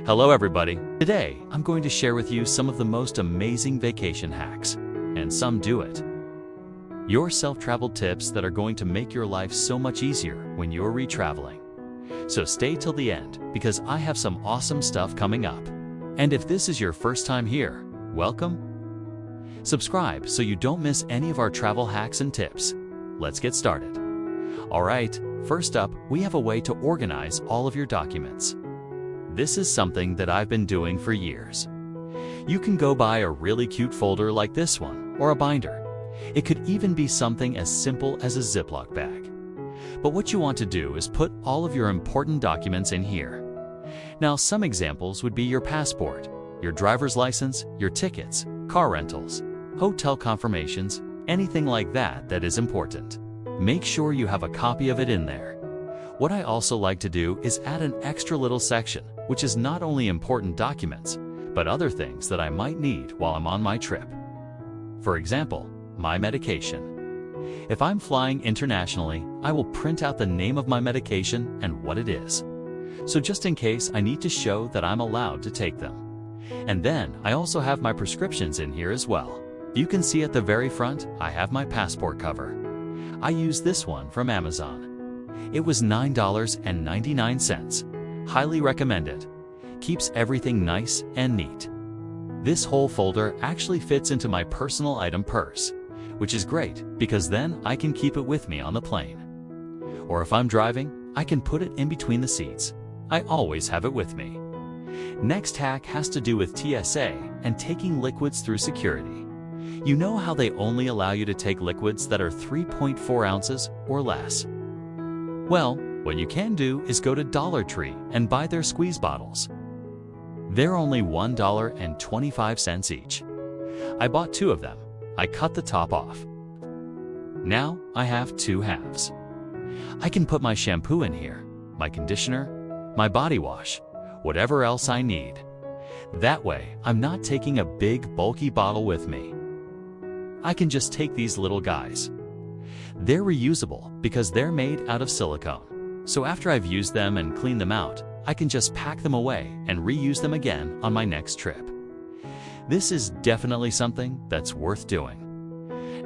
Hello everybody. Today, I'm going to share with you some of the most amazing vacation hacks, and some do it. Your self-travel tips that are going to make your life so much easier when you're re-traveling. So stay till the end because I have some awesome stuff coming up. And if this is your first time here, welcome. Subscribe so you don't miss any of our travel hacks and tips. Let's get started. All right, first up, we have a way to organize all of your documents. This is something that I've been doing for years. You can go buy a really cute folder like this one, or a binder. It could even be something as simple as a Ziploc bag. But what you want to do is put all of your important documents in here. Now, some examples would be your passport, your driver's license, your tickets, car rentals, hotel confirmations, anything like that that is important. Make sure you have a copy of it in there. What I also like to do is add an extra little section, which is not only important documents, but other things that I might need while I'm on my trip. For example, my medication. If I'm flying internationally, I will print out the name of my medication and what it is. So just in case I need to show that I'm allowed to take them. And then I also have my prescriptions in here as well. You can see at the very front, I have my passport cover. I use this one from Amazon. It was $9.99. Highly recommended. Keeps everything nice and neat. This whole folder actually fits into my personal item purse, which is great because then I can keep it with me on the plane. Or if I'm driving, I can put it in between the seats. I always have it with me. Next hack has to do with TSA and taking liquids through security. You know how they only allow you to take liquids that are 3.4 ounces or less? Well, what you can do is go to Dollar Tree and buy their squeeze bottles. They're only $1.25 each. I bought 2 of them. I cut the top off. Now I have 2 halves. I can put my shampoo in here, my conditioner, my body wash, whatever else I need. That way, I'm not taking a big, bulky bottle with me. I can just take these little guys. They're reusable because they're made out of silicone. So after I've used them and cleaned them out, I can just pack them away and reuse them again on my next trip. This is definitely something that's worth doing.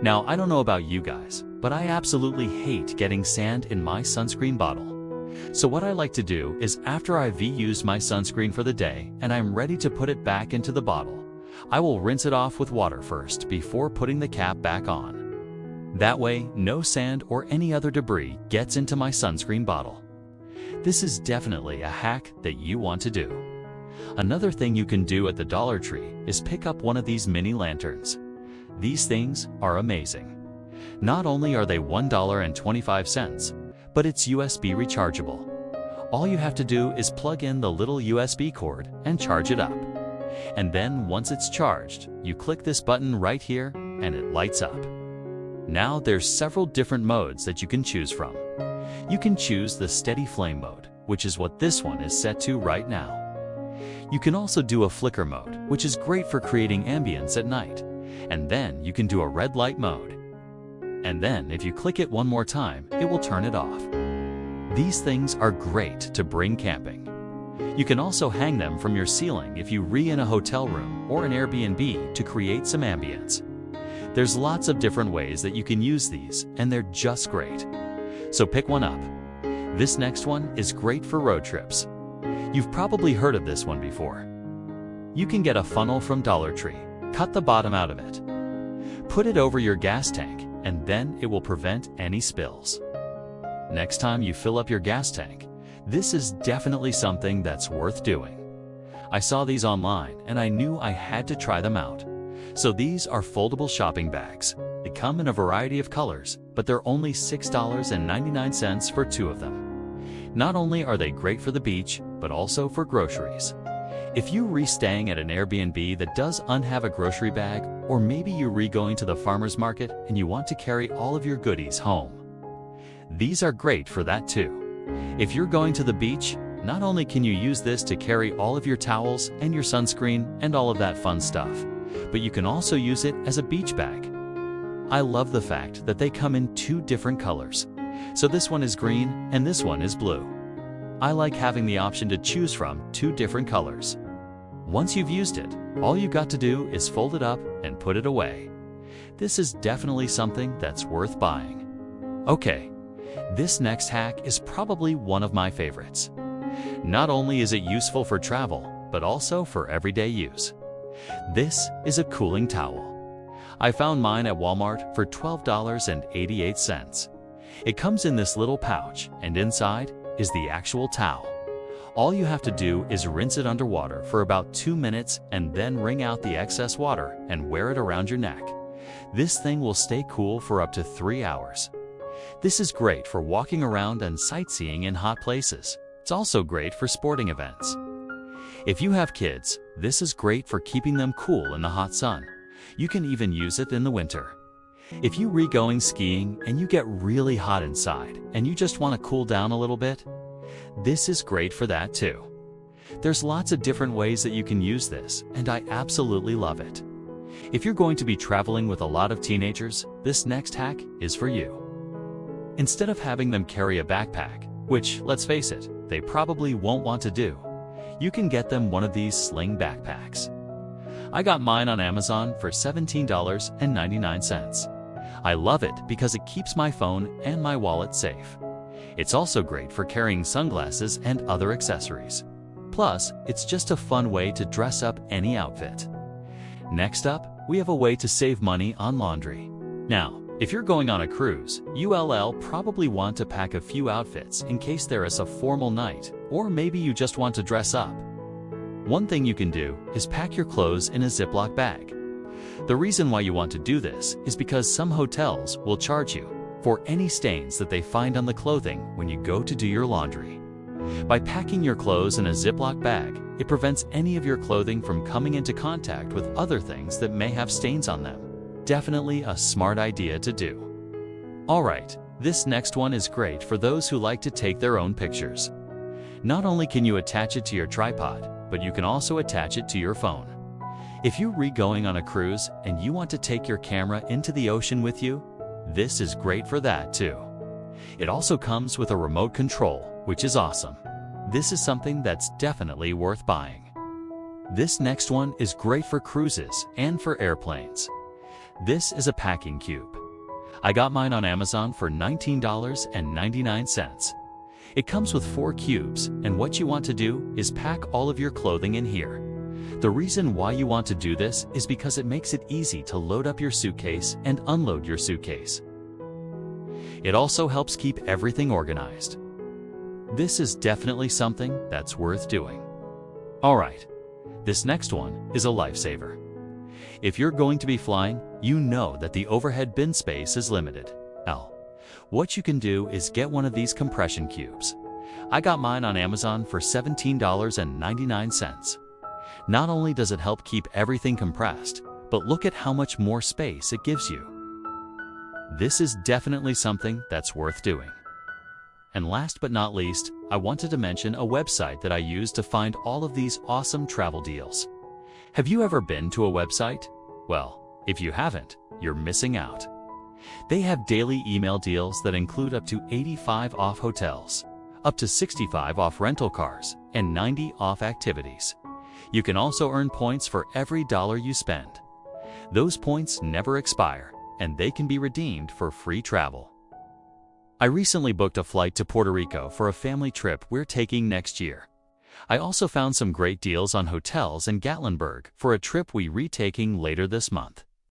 Now, I don't know about you guys, but I absolutely hate getting sand in my sunscreen bottle. So what I like to do is after I've used my sunscreen for the day and I'm ready to put it back into the bottle, I will rinse it off with water first before putting the cap back on. That way, no sand or any other debris gets into my sunscreen bottle. This is definitely a hack that you want to do. Another thing you can do at the Dollar Tree is pick up one of these mini lanterns. These things are amazing. Not only are they $1.25, but it's USB rechargeable. All you have to do is plug in the little USB cord and charge it up. And then once it's charged, you click this button right here and it lights up. Now there's several different modes that you can choose from. You can choose the steady flame mode, which is what this one is set to right now. You can also do a flicker mode, which is great for creating ambience at night. And then you can do a red light mode. And then if you click it one more time, it will turn it off. These things are great to bring camping. You can also hang them from your ceiling if you in a hotel room or an Airbnb to create some ambience. There's lots of different ways that you can use these, and they're just great. So pick one up. This next one is great for road trips. You've probably heard of this one before. You can get a funnel from Dollar Tree, cut the bottom out of it, put it over your gas tank, and then it will prevent any spills. Next time you fill up your gas tank, this is definitely something that's worth doing. I saw these online and I knew I had to try them out. So these are foldable shopping bags. They come in a variety of colors, but they're only $6.99 for 2 of them. Not only are they great for the beach, but also for groceries. If you're staying at an Airbnb that doesn't have a grocery bag, or maybe you're going to the farmer's market and you want to carry all of your goodies home, these are great for that too. If you're going to the beach, not only can you use this to carry all of your towels and your sunscreen and all of that fun stuff, but you can also use it as a beach bag. I love the fact that they come in 2 different colors. So this one is green and this one is blue. I like having the option to choose from 2 different colors. Once you've used it, all you got to do is fold it up and put it away. This is definitely something that's worth buying. Okay, this next hack is probably one of my favorites. Not only is it useful for travel, but also for everyday use. This is a cooling towel. I found mine at Walmart for $12.88. It comes in this little pouch, and inside is the actual towel. All you have to do is rinse it underwater for about 2 minutes and then wring out the excess water and wear it around your neck. This thing will stay cool for up to 3 hours. This is great for walking around and sightseeing in hot places. It's also great for sporting events. If you have kids, this is great for keeping them cool in the hot sun. You can even use it in the winter. If you're going skiing and you get really hot inside and you just want to cool down a little bit, this is great for that too. There's lots of different ways that you can use this, and I absolutely love it. If you're going to be traveling with a lot of teenagers, this next hack is for you. Instead of having them carry a backpack, which, let's face it, they probably won't want to do, you can get them one of these sling backpacks. I got mine on Amazon for $17.99. I love it because it keeps my phone and my wallet safe. It's also great for carrying sunglasses and other accessories. Plus, it's just a fun way to dress up any outfit. Next up, we have a way to save money on laundry. Now, if you're going on a cruise, you'll probably want to pack a few outfits in case there is a formal night, or maybe you just want to dress up. One thing you can do is pack your clothes in a Ziploc bag. The reason why you want to do this is because some hotels will charge you for any stains that they find on the clothing when you go to do your laundry. By packing your clothes in a Ziploc bag, it prevents any of your clothing from coming into contact with other things that may have stains on them. Definitely a smart idea to do. Alright, this next one is great for those who like to take their own pictures. Not only can you attach it to your tripod, but you can also attach it to your phone. If you're going on a cruise and you want to take your camera into the ocean with you, this is great for that too. It also comes with a remote control, which is awesome. This is something that's definitely worth buying. This next one is great for cruises and for airplanes. This is a packing cube. I got mine on Amazon for $19.99. It comes with 4 cubes, and what you want to do is pack all of your clothing in here. The reason why you want to do this is because it makes it easy to load up your suitcase and unload your suitcase. It also helps keep everything organized. This is definitely something that's worth doing. Alright, this next one is a lifesaver. If you're going to be flying, you know that the overhead bin space is limited. What you can do is get one of these compression cubes. I got mine on Amazon for $17.99. Not only does it help keep everything compressed, but look at how much more space it gives you. This is definitely something that's worth doing. And last but not least, I wanted to mention a website that I use to find all of these awesome travel deals. Have you ever been to a website? Well, if you haven't, you're missing out. They have daily email deals that include up to 85 off hotels, up to 65 off rental cars, and 90 off activities. You can also earn points for every dollar you spend. Those points never expire, and they can be redeemed for free travel. I recently booked a flight to Puerto Rico for a family trip we're taking next year. I also found some great deals on hotels in Gatlinburg for a trip we're retaking later this month.